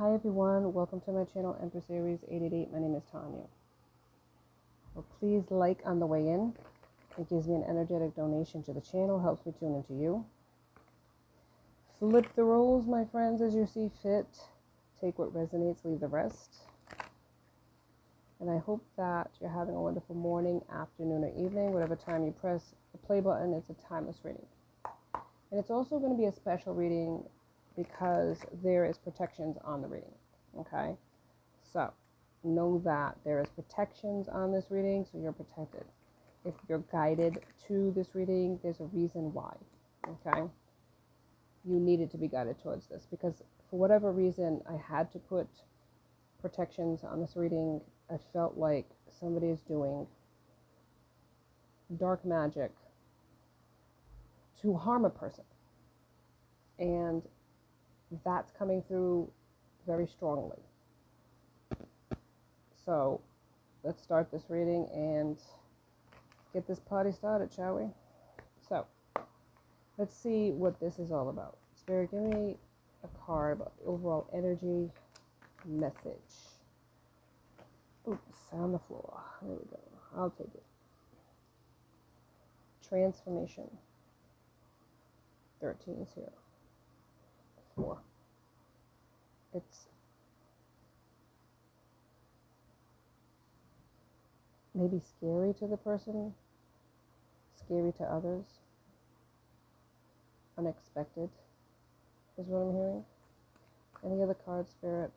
Hi everyone, welcome to my channel, Empress Aries 888. My name is Tanya. Well, please like on the way in. It gives me an energetic donation to the channel, helps me tune into you. Flip the roles, my friends, as you see fit. Take what resonates, leave the rest. And I hope that you're having a wonderful morning, afternoon, or evening. Whatever time you press the play button, it's a timeless reading. And it's also going to be a special reading because there is protections on the reading. Okay? So know that there is protections on this reading, so you're protected. If you're guided to this reading, there's a reason why. Okay? You needed to be guided towards this because for whatever reason, I had to put protections on this reading. I felt like somebody is doing dark magic to harm a person. And that's coming through very strongly. So let's start this reading and get this party started, shall we? So let's see what this is all about. Spirit, give me a card about the overall energy message. Oops, on the floor. There we go. I'll take it. Transformation. 13 is here. 4. It's maybe scary to the person, scary to others, unexpected is what I'm hearing. Any other card, Spirit,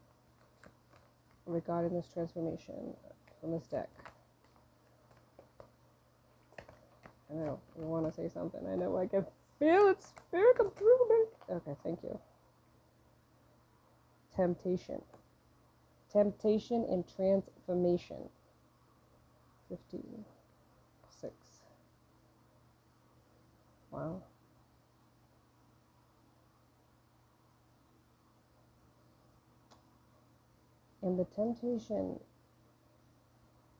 regarding this transformation from this deck? I know, you want to say something. I know I can feel it, Spirit, come through me. Okay, thank you. Temptation. Temptation and transformation. 15. 6. Wow. And the temptation,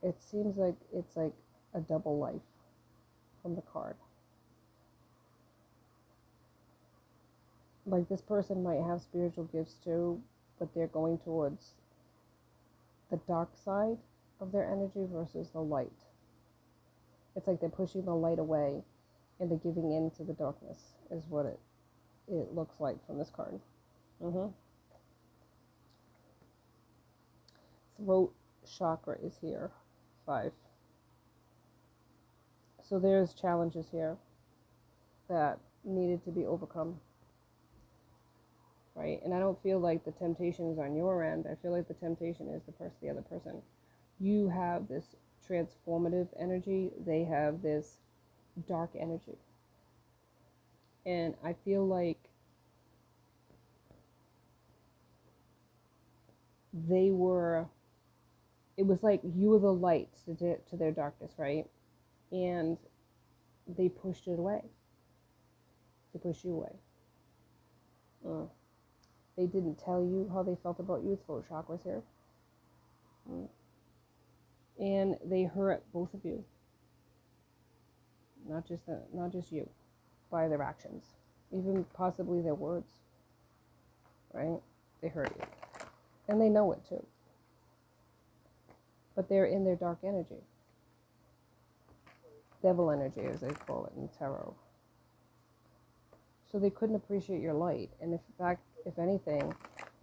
it seems like it's like a double life from the card. Like this person might have spiritual gifts too, but they're going towards the dark side of their energy versus the light. It's like they're pushing the light away and they're giving in to the darkness is what it looks like from this card. Throat chakra is here. 5. So there's challenges here that needed to be overcome. Right? And I don't feel like the temptation is on your end. I feel like the temptation is the other person. You have this transformative energy. They have this dark energy. And I feel like it was like you were the light to their darkness, right? And they pushed it away. They pushed you away. They didn't tell you how they felt about you. Throat chakras here. And they hurt both of you. Not just you, by their actions. Even possibly their words. Right? They hurt you. And they know it too. But they're in their dark energy. Devil energy, as they call it in tarot. So they couldn't appreciate your light. And in fact, if anything,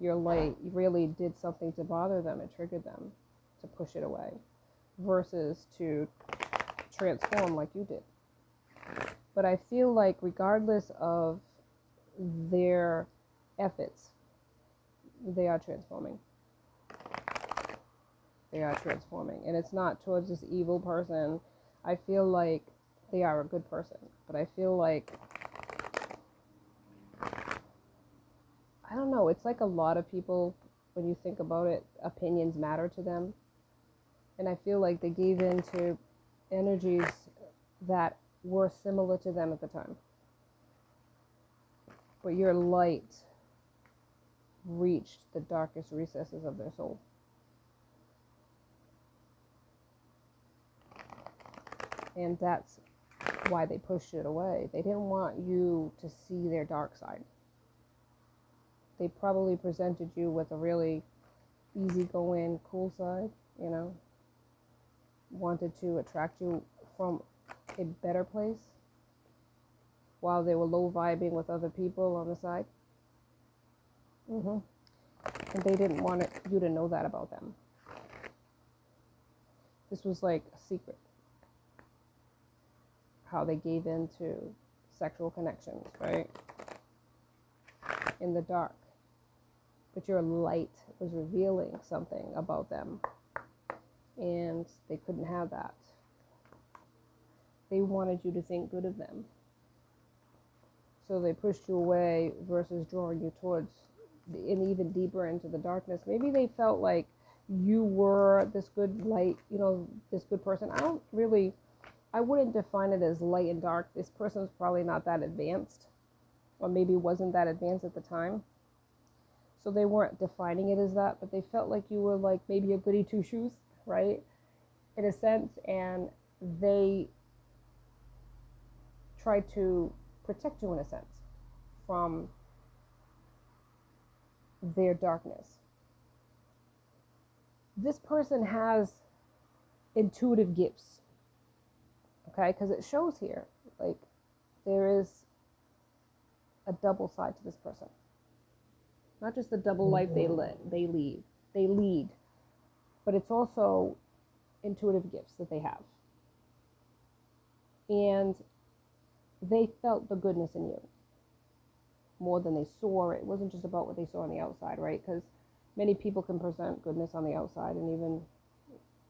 your light really did something to bother them. It triggered them to push it away versus to transform like you did. But I feel like regardless of their efforts, they are transforming. They are transforming. And it's not towards this evil person. I feel like they are a good person. But I feel like, I don't know, it's like a lot of people, when you think about it, opinions matter to them. And I feel like they gave in to energies that were similar to them at the time. But your light reached the darkest recesses of their soul. And that's why they pushed it away. They didn't want you to see their dark side. they probably presented you with a really easygoing, cool side, you know, wanted to attract you from a better place while they were low vibing with other people on the side. And they didn't want you to know that about them. This was like a secret, how they gave in to sexual connections, right? In the dark. But your light was revealing something about them, and they couldn't have that. They wanted you to think good of them. So they pushed you away versus drawing you towards and even deeper into the darkness. Maybe they felt like you were this good light, you know, this good person. I wouldn't define it as light and dark. This person's probably not that advanced, or maybe wasn't that advanced at the time. So they weren't defining it as that, but they felt like you were like maybe a goody two shoes, right? In a sense, and they tried to protect you in a sense from their darkness. This person has intuitive gifts, okay? Because it shows here, like, there is a double side to this person. Not just the double life they lead, but it's also intuitive gifts that they have. And they felt the goodness in you more than they saw it. It wasn't just about what they saw on the outside, right? Because many people can present goodness on the outside, and even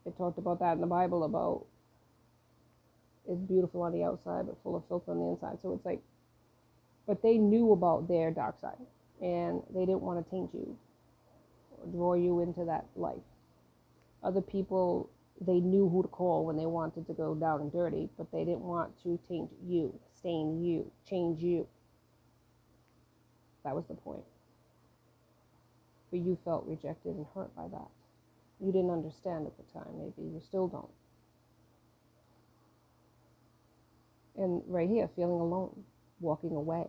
it talked about that in the Bible, about it's beautiful on the outside but full of filth on the inside. So it's like, but they knew about their dark side, and they didn't want to taint you or draw you into that life. Other people, they knew who to call when they wanted to go down and dirty, but they didn't want to taint you, stain you, change you. That was the point. But you felt rejected and hurt by that. You didn't understand at the time. Maybe you still don't. And right here, feeling alone, walking away.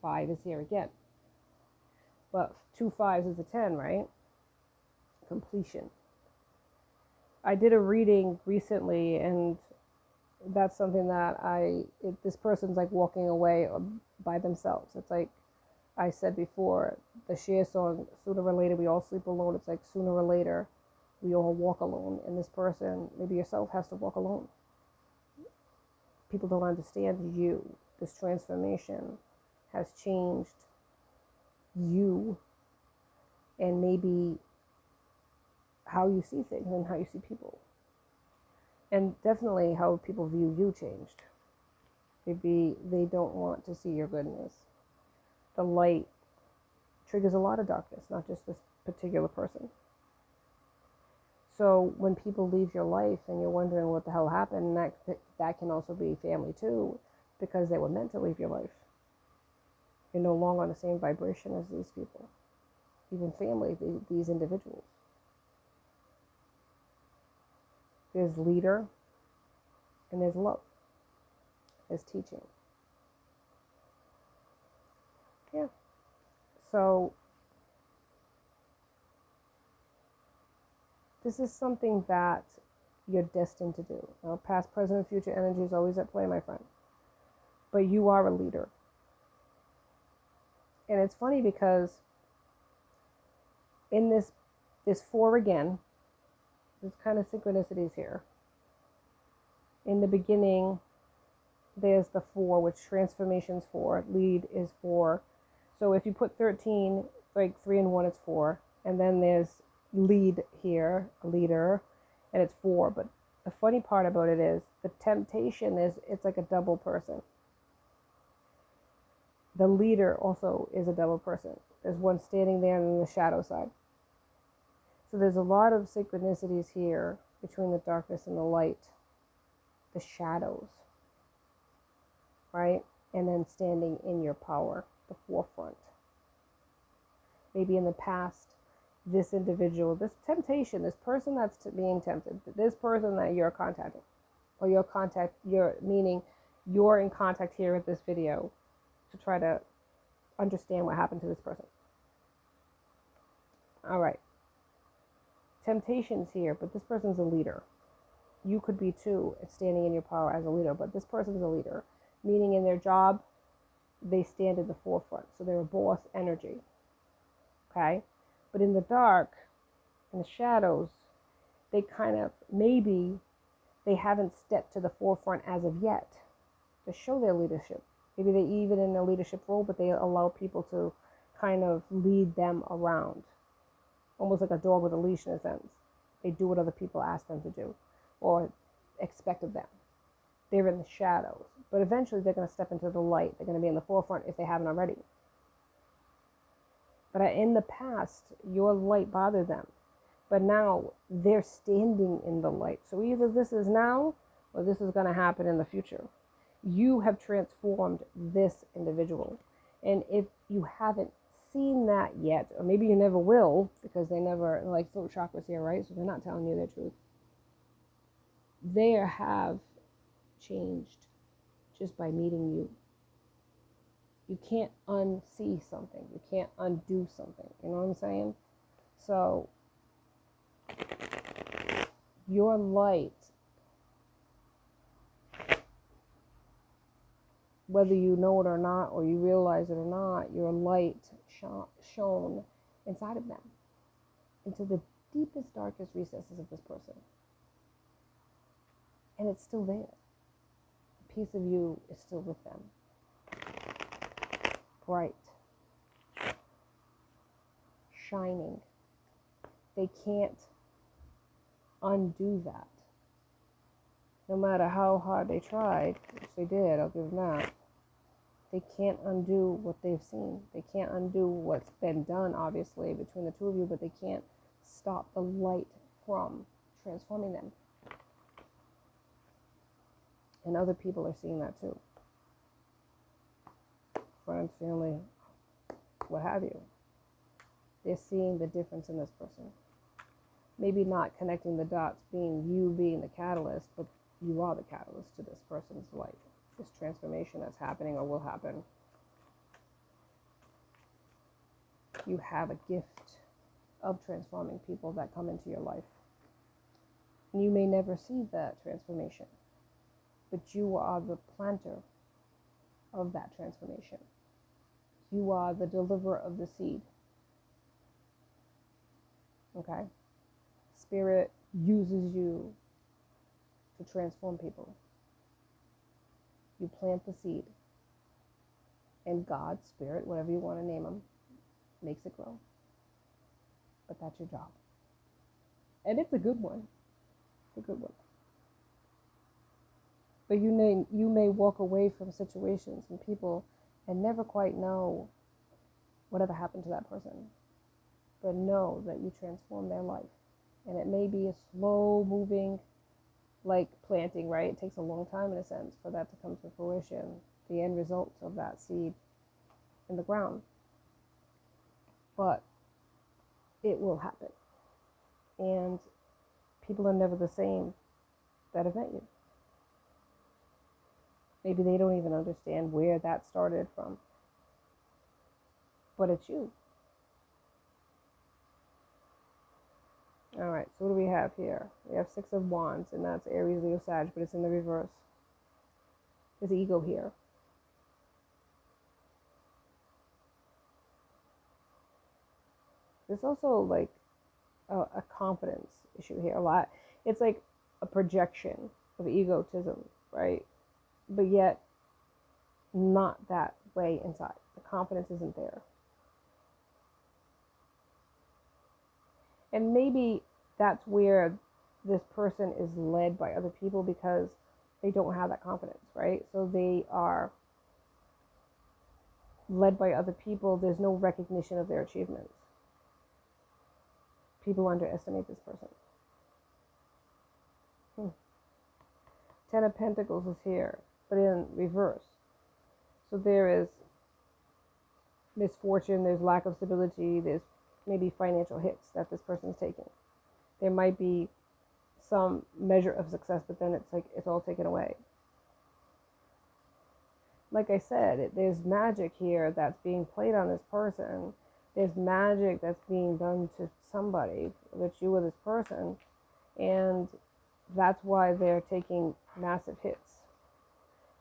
5 is here again. But 2 5s is a 10, right? Completion. I did a reading recently, and that's something that this person's like walking away by themselves. It's like I said before, the Cher song, sooner or later we all sleep alone. It's like sooner or later we all walk alone, and this person, maybe yourself, has to walk alone. People don't understand you. This transformation has changed you, and maybe how you see things and how you see people. And definitely how people view you changed. Maybe they don't want to see your goodness. The light triggers a lot of darkness, not just this particular person. So when people leave your life and you're wondering what the hell happened, that can also be family too, because they were meant to leave your life. You're no longer on the same vibration as these people, even family, these individuals. There's leader, and there's love. There's teaching. Yeah. So this is something that you're destined to do. Now, past, present, and future energy is always at play, my friend. But you are a leader. And it's funny because in this 4 again, there's kind of synchronicities here. In the beginning, there's the 4, which transformation's 4, lead is 4. So if you put 13, like 3 and 1, it's 4. And then there's lead here, a leader, and it's 4. But the funny part about it is the temptation is it's like a double person. The leader also is a double person. There's one standing there on the shadow side. So there's a lot of synchronicities here between the darkness and the light, the shadows, right? And then standing in your power, the forefront. Maybe in the past, this individual, this temptation, this person that's being tempted, this person that you're contacting, or meaning you're in contact here with this video to try to understand what happened to this person. All right. Temptations here, but this person's a leader. You could be too, standing in your power as a leader, but this person's a leader, meaning in their job, they stand in the forefront. So they're a boss energy. Okay? But in the dark, in the shadows, they kind of, maybe they haven't stepped to the forefront as of yet to show their leadership. Maybe they even in a leadership role, but they allow people to kind of lead them around. Almost like a dog with a leash in a sense. They do what other people ask them to do or expect of them. They're in the shadows, but eventually they're going to step into the light. They're going to be in the forefront if they haven't already. But in the past, your light bothered them. But now they're standing in the light. So either this is now or this is going to happen in the future. You have transformed this individual. And if you haven't seen that yet, or maybe you never will, because they never, like throat chakras here, right? So they're not telling you their truth. They have changed just by meeting you. You can't unsee something. You can't undo something. You know what I'm saying? So your light, whether you know it or not, or you realize it or not, your light shone inside of them, into the deepest, darkest recesses of this person. And it's still there. A piece of you is still with them. Bright. Shining. They can't undo that. No matter how hard they tried, which they did, I'll give them that. They can't undo what they've seen. They can't undo what's been done, obviously, between the two of you, but they can't stop the light from transforming them. And other people are seeing that too. Friends, family, what have you. They're seeing the difference in this person. Maybe not connecting the dots, being you being the catalyst, but you are the catalyst to this person's life. This transformation that's happening or will happen. You have a gift of transforming people that come into your life. And you may never see that transformation, but you are the planter of that transformation. You are the deliverer of the seed. Okay? Spirit uses you to transform people. You plant the seed, and God, Spirit, whatever you want to name them, makes it grow. But that's your job. And it's a good one. It's a good one. But you may walk away from situations and people and never quite know whatever happened to that person. But know that you transform their life. And it may be a slow moving, like planting, right? It takes a long time in a sense for that to come to fruition, the end result of that seed in the ground. But it will happen. And people are never the same that have met you. Maybe they don't even understand where that started from. But it's you. All right, so what do we have here? We have Six of Wands, and that's Aries, Leo, Sag, but it's in the reverse. There's ego here. There's also like a confidence issue here a lot. It's like a projection of egotism, right? But yet not that way inside. The confidence isn't there. And maybe that's where this person is led by other people because they don't have that confidence, right? So they are led by other people. There's no recognition of their achievements. People underestimate this person. Ten of Pentacles is here, but in reverse. So there is misfortune, there's lack of stability, there's maybe financial hits that this person's taking. There might be some measure of success, but then it's like it's all taken away. like I said, there's magic here that's being played on this person. There's magic that's being done to somebody, whether it's you or this person, and that's why they're taking massive hits.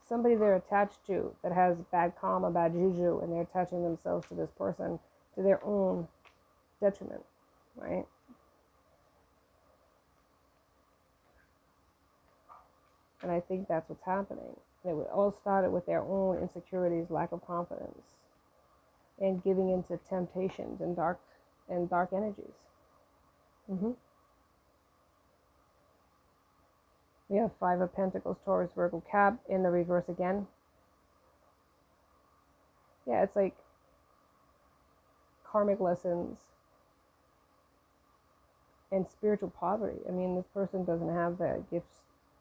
Somebody they're attached to that has bad karma, bad juju, and they're attaching themselves to this person to their own detriment, right? And I think that's what's happening. It all started with their own insecurities, lack of confidence, and giving into temptations and dark energies. Mm-hmm. We have Five of Pentacles, Taurus, Virgo, Cap in the reverse again. Yeah, it's like karmic lessons and spiritual poverty. I mean, this person doesn't have the gifts.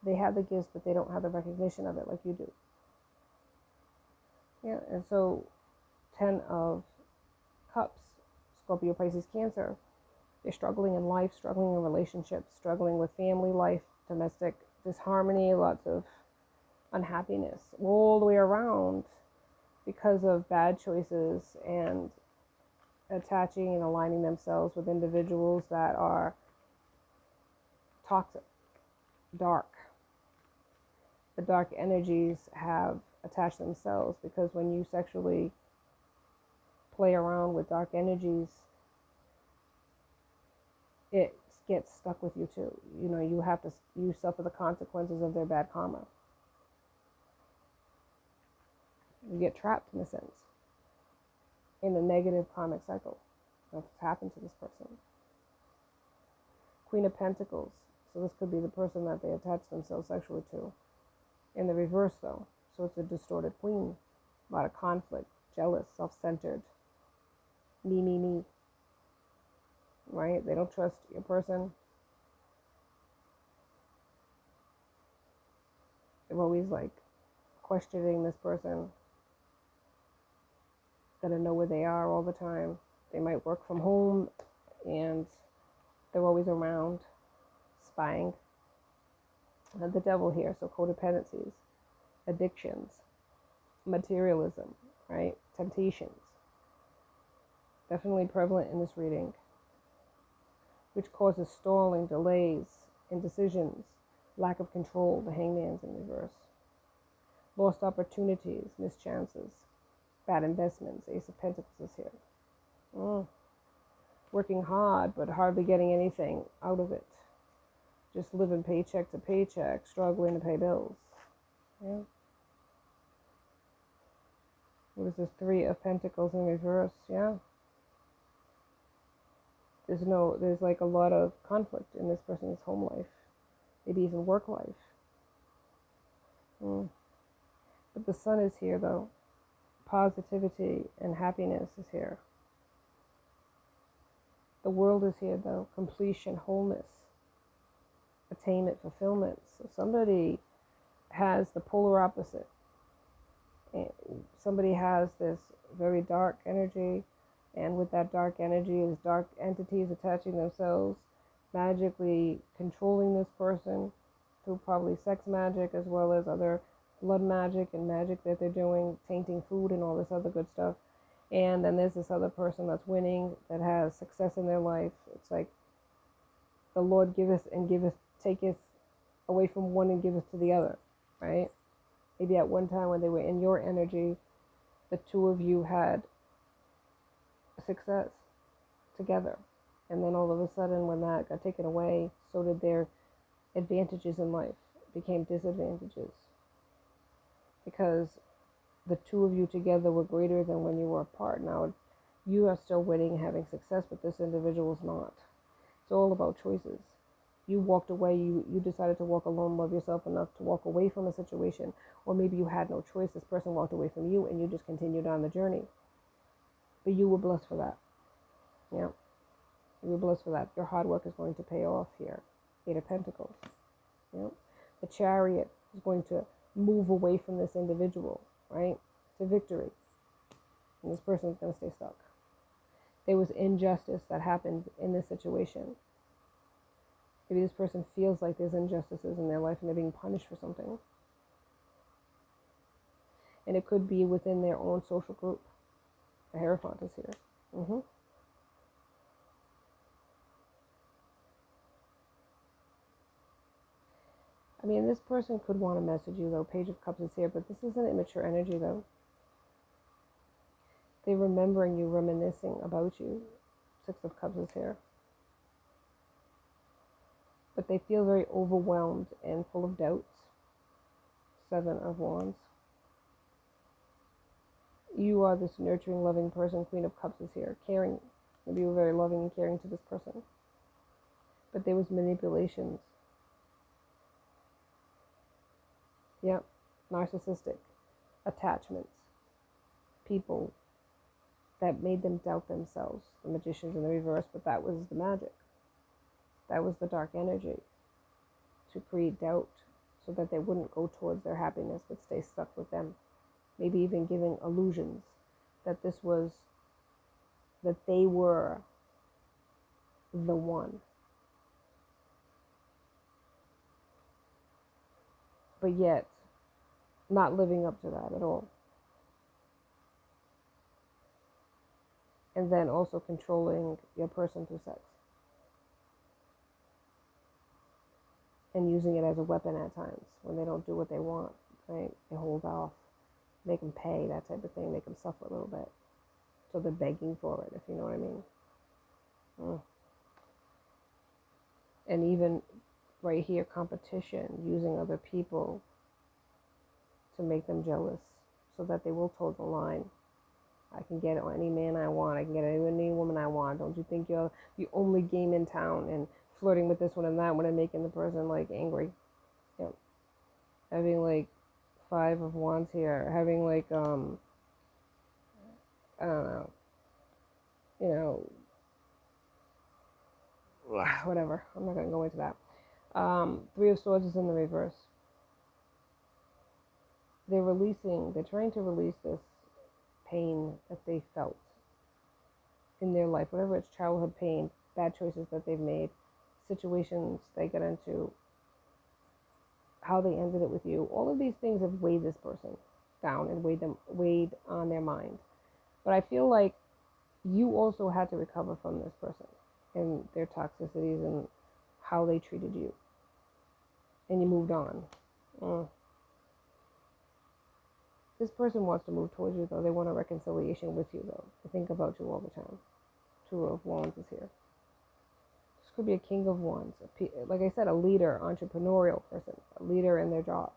They have the gifts, but they don't have the recognition of it like you do. Yeah, and so 10 of Cups, Scorpio, Pisces, Cancer. They're struggling in life, struggling in relationships, struggling with family life, domestic disharmony, lots of unhappiness all the way around because of bad choices and attaching and aligning themselves with individuals that are toxic, dark. The dark energies have attached themselves because when you sexually play around with dark energies, it gets stuck with you too. You know, you suffer the consequences of their bad karma. You get trapped in a sense in a negative karmic cycle. That's what's happened to this person. Queen of Pentacles. So this could be the person that they attach themselves sexually to. In the reverse though. So it's a distorted queen. A lot of conflict, jealous, self-centered. Me. Right? They don't trust your person. They're always like questioning this person. Gotta know where they are all the time. They might work from home and they're always around, spying. The devil here, so codependencies, addictions, materialism, right? Temptations. Definitely prevalent in this reading, which causes stalling, delays, indecisions, lack of control. The Hangman's in reverse. Lost opportunities, missed chances, bad investments. Ace of Pentacles is here. Working hard, but hardly getting anything out of it. Just living paycheck to paycheck, struggling to pay bills. Yeah. What is this? Three of Pentacles in reverse. Yeah. There's like a lot of conflict in this person's home life. Maybe even work life. But the sun is here though. Positivity and happiness is here. The world is here though. Completion, wholeness, attainment, fulfillment. So somebody has the polar opposite. Somebody has this very dark energy, and with that dark energy is dark entities attaching themselves, magically controlling this person through probably sex magic as well as other blood magic and magic that they're doing, tainting food and all this other good stuff. And then there's this other person that's winning, that has success in their life. It's like the Lord giveth and giveth, taketh away from one and giveth to the other, right? Maybe at one time when they were in your energy, the two of you had success together. And then all of a sudden, when that got taken away, so did their advantages in life. It became disadvantages. Because the two of you together were greater than when you were apart. Now, you are still winning and having success, but this individual is not. It's all about choices. You walked away, you decided to walk alone, love yourself enough to walk away from a situation, or maybe you had no choice. This person walked away from you and you just continued on the journey. But you were blessed for that. Yeah. You were blessed for that. Your hard work is going to pay off here. Eight of Pentacles. Yeah. The Chariot is going to move away from this individual, right? To victory. And this person is going to stay stuck. There was injustice that happened in this situation. Maybe this person feels like there's injustices in their life and they're being punished for something. And it could be within their own social group. The Hierophant is here. I mean, this person could want to message you, though. Page of Cups is here, but this is an immature energy, though. They're remembering you, reminiscing about you. Six of Cups is here. But they feel very overwhelmed and full of doubts. Seven of Wands. You are this nurturing, loving person. Queen of Cups is here. Caring. Maybe you were very loving and caring to this person. But there was manipulations. Yep. Narcissistic. Attachments. People that made them doubt themselves. The Magicians in the reverse, but that was the magic. That was the dark energy. To create doubt so that they wouldn't go towards their happiness but stay stuck with them. Maybe even giving illusions that this was, that they were the one. But yet, not living up to that at all. And then also controlling your person through sex. And using it as a weapon at times when they don't do what they want, right? They hold off, make them pay, that type of thing, make them suffer a little bit. So they're begging for it, if you know what I mean. And even right here, competition, using other people to make them jealous so that they will toe the line. I can get any man I want. I can get any woman I want. Don't you think you're the only game in town? And flirting with this one and that one and making the person like angry. Yep. Having like Five of Wands here. Having like I don't know. You know, whatever. I'm not gonna go into that. Three of Swords is in the reverse. They're trying to release this pain that they felt in their life, whatever it's childhood pain, bad choices that they've made, situations they got into, how they ended it with you. All of these things have weighed this person down and weighed on their mind. But I feel like you also had to recover from this person and their toxicities and how they treated you. And you moved on. This person wants to move towards you, though. They want a reconciliation with you, though. They think about you all the time. Two of Wands is here. This could be a King of Wands. Like I said, a leader, entrepreneurial person. A leader in their jobs.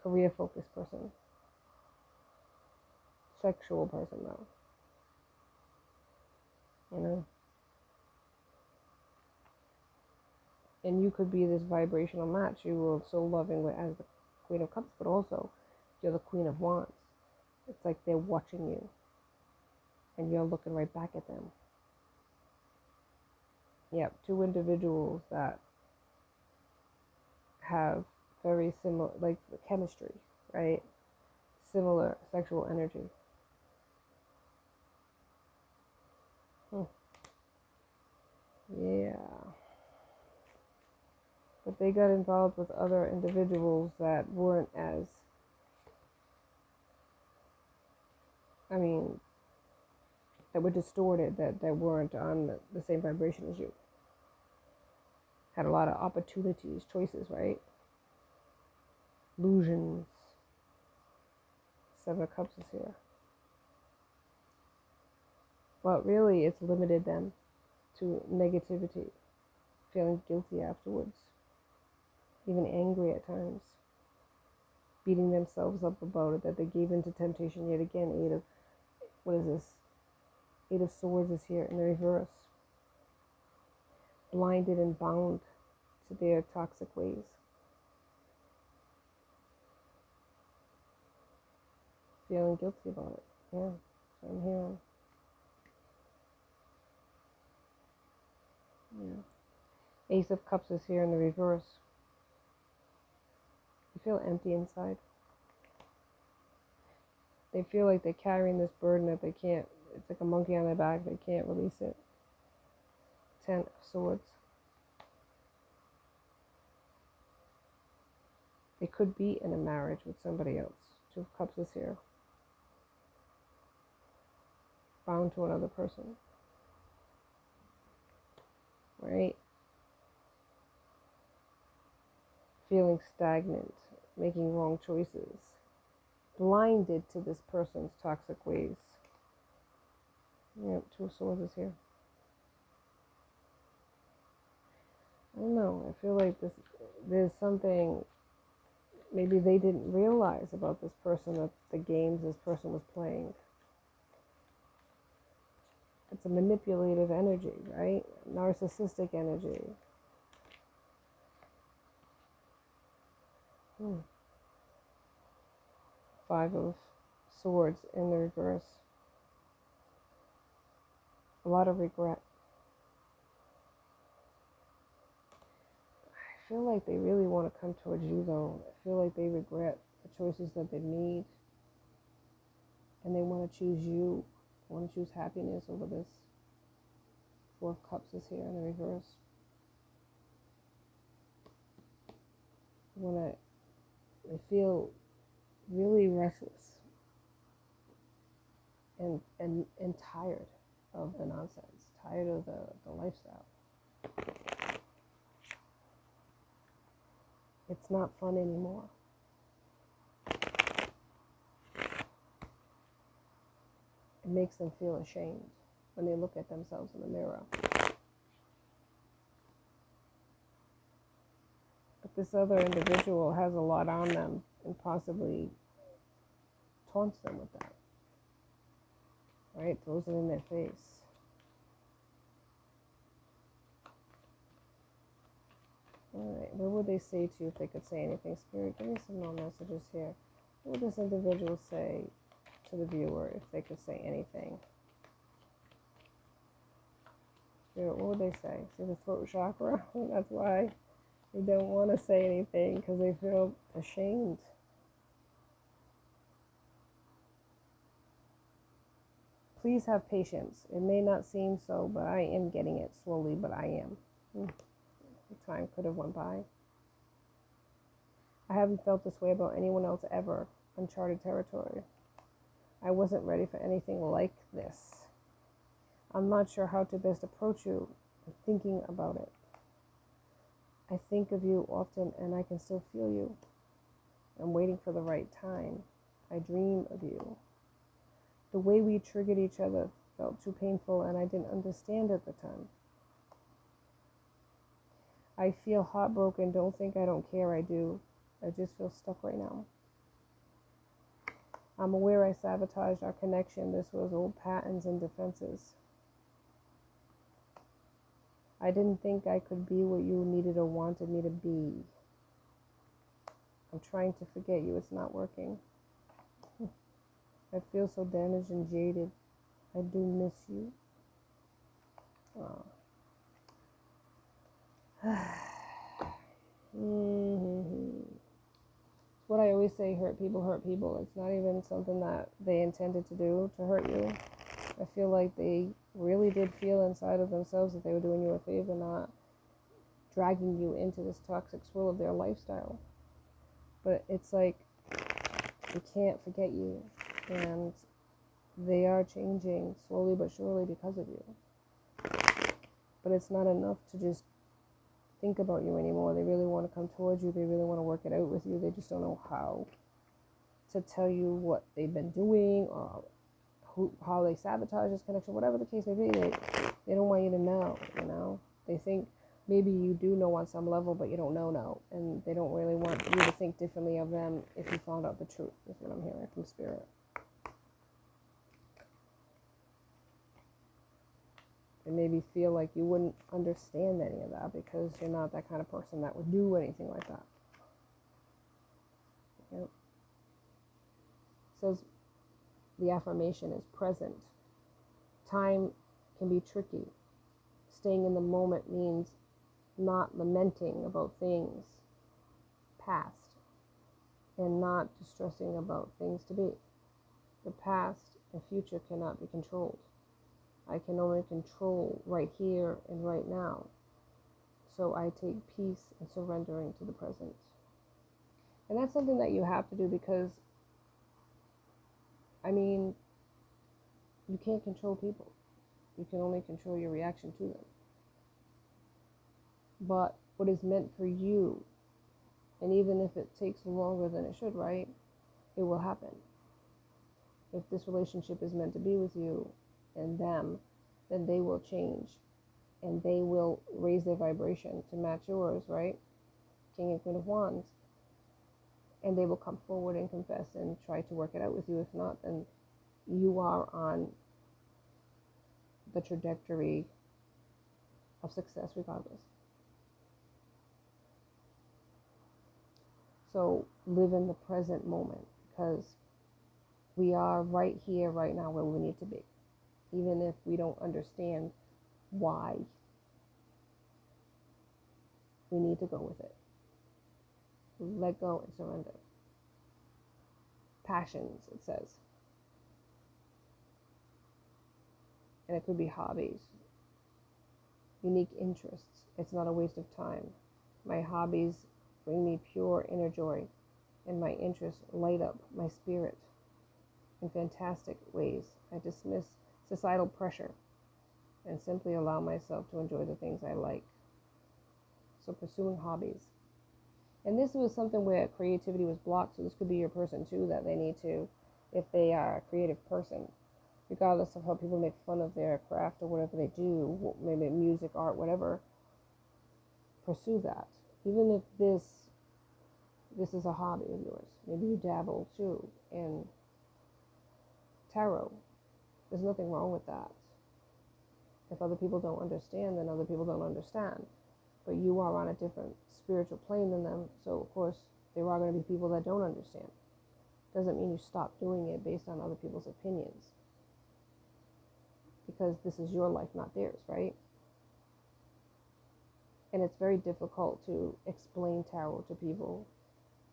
Career-focused person. Sexual person, though. You know? And you could be this vibrational match. You were so loving as the Queen of Cups, but also you're the Queen of Wands. It's like they're watching you and you're looking right back at them. Yep, two individuals that have very similar, like chemistry, right? Similar sexual energy. Yeah. But they got involved with other individuals that weren't as, that were distorted, that weren't on the same vibration as you. Had a lot of opportunities, choices, right? Illusions. Seven of Cups is here. But really, it's limited them to negativity, feeling guilty afterwards, even angry at times, beating themselves up about it, that they gave into temptation yet again. Eight of Swords is here in the reverse. Blinded and bound to their toxic ways. Feeling guilty about it. Yeah, so I'm hearing. Yeah. Ace of Cups is here in the reverse. You feel empty inside. They feel like they're carrying this burden that they can't, it's like a monkey on their back, they can't release it. 10 of Swords. It could be in a marriage with somebody else. Two of Cups is here. Bound to another person. Right? Feeling stagnant, making wrong choices, blinded to this person's toxic ways. Yep, Two of Swords is here. I don't know. I feel like there's something maybe they didn't realize about this person, that the games this person was playing. It's a manipulative energy, right? Narcissistic energy. Five of Swords in the reverse. A lot of regret. I feel like they really want to come towards you, though. I feel like they regret the choices that they made. And they want to choose you. They want to choose happiness over this. Four of Cups is here in the reverse. They feel really restless and tired of the nonsense, tired of the lifestyle. It's not fun anymore. It makes them feel ashamed when they look at themselves in the mirror. But this other individual has a lot on them and possibly taunts them with that. Right? Throws it in their face. Alright, what would they say to you if they could say anything? Spirit, give me some more messages here. What would this individual say to the viewer if they could say anything? Spirit, what would they say? See the throat chakra? That's why they don't want to say anything, because they feel ashamed. Please have patience. It may not seem so, but I am getting it slowly, but I am. The time could have went by. I haven't felt this way about anyone else ever. Uncharted territory. I wasn't ready for anything like this. I'm not sure how to best approach you. I'm thinking about it. I think of you often and I can still feel you. I'm waiting for the right time. I dream of you. The way we triggered each other felt too painful and I didn't understand at the time. I feel heartbroken. Don't think I don't care. I do. I just feel stuck right now. I'm aware I sabotaged our connection. This was old patterns and defenses. I didn't think I could be what you needed or wanted me to be. I'm trying to forget you. It's not working. I feel so damaged and jaded. I do miss you. Oh. It's what I always say, hurt people hurt people. It's not even something that they intended to do to hurt you. I feel like they really did feel inside of themselves that they were doing you a favor, not dragging you into this toxic swirl of their lifestyle. But it's like, they can't forget you. And they are changing slowly but surely because of you. But it's not enough to just think about you anymore. They really want to come towards you. They really want to work it out with you. They just don't know how to tell you what they've been doing or how they sabotage this connection, whatever the case may be. They don't want you to know, you know. They think maybe you do know on some level, but you don't know. And they don't really want you to think differently of them if you found out the truth, is what I'm hearing from Spirit. They maybe feel like you wouldn't understand any of that because you're not that kind of person that would do anything like that. Yep. Says the affirmation is present. Time can be tricky. Staying in the moment means not lamenting about things past and not distressing about things to be. The past and future cannot be controlled. I can only control right here and right now. So I take peace and surrendering to the present. And that's something that you have to do because, I mean, you can't control people. You can only control your reaction to them. But what is meant for you, and even if it takes longer than it should, right, it will happen. If this relationship is meant to be with you and them, then they will change and they will raise their vibration to match yours, right? King and Queen of Wands. And they will come forward and confess and try to work it out with you. If not, then you are on the trajectory of success regardless. So live in the present moment, because we are right here, right now, where we need to be. Even if we don't understand why, we need to go with it. Let go and surrender. Passions, it says. And it could be hobbies, unique interests. It's not a waste of time. My hobbies bring me pure inner joy, and my interests light up my spirit in fantastic ways. I dismiss societal pressure and simply allow myself to enjoy the things I like. So pursuing hobbies. And this was something where creativity was blocked, so this could be your person too, that they need to, if they are a creative person, regardless of how people make fun of their craft or whatever they do, maybe music, art, whatever, pursue that. Even if this is a hobby of yours. Maybe you dabble too in tarot. There's nothing wrong with that. If other people don't understand, then other people don't understand. But you are on a different spiritual plane than them, so of course there are going to be people that don't understand. Doesn't mean you stop doing it based on other people's opinions, because this is your life, not theirs, right? And it's very difficult to explain tarot to people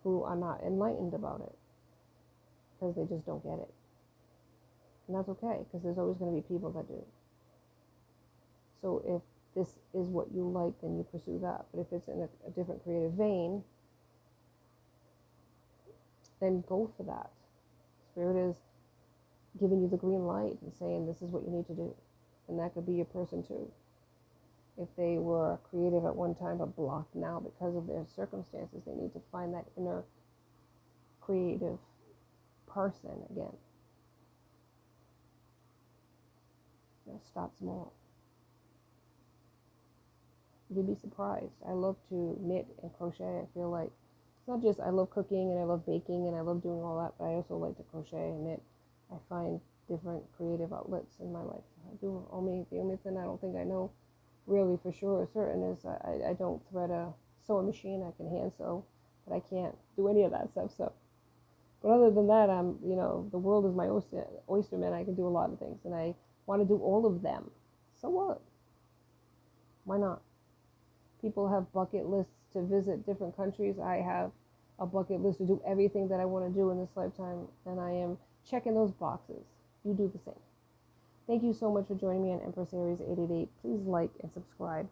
who are not enlightened about it, because they just don't get it. And that's okay, because there's always going to be people that do. So if this is what you like, then you pursue that. But if it's in a different creative vein, then go for that. Spirit is giving you the green light and saying this is what you need to do. And that could be your person too. If they were creative at one time but blocked now because of their circumstances, they need to find that inner creative person again. Start small. You'd be surprised. I love to knit and crochet. I feel like it's not just I love cooking and I love baking and I love doing all that, but I also like to crochet and knit. I find different creative outlets in my life. The only thing I don't think I know really for sure or certain is I don't thread a sewing machine. I can hand sew, but I can't do any of that stuff. So, but other than that, the world is my oyster man. I can do a lot of things, and I want to do all of them. So what? Why not? People have bucket lists to visit different countries. I have a bucket list to do everything that I want to do in this lifetime, and I am checking those boxes. You do the same. Thank you so much for joining me on Empress Aries 888. Please like and subscribe.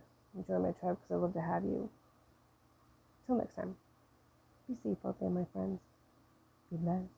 Join my tribe because I love to have you. Till next time, be safe out there, my friends. Be blessed.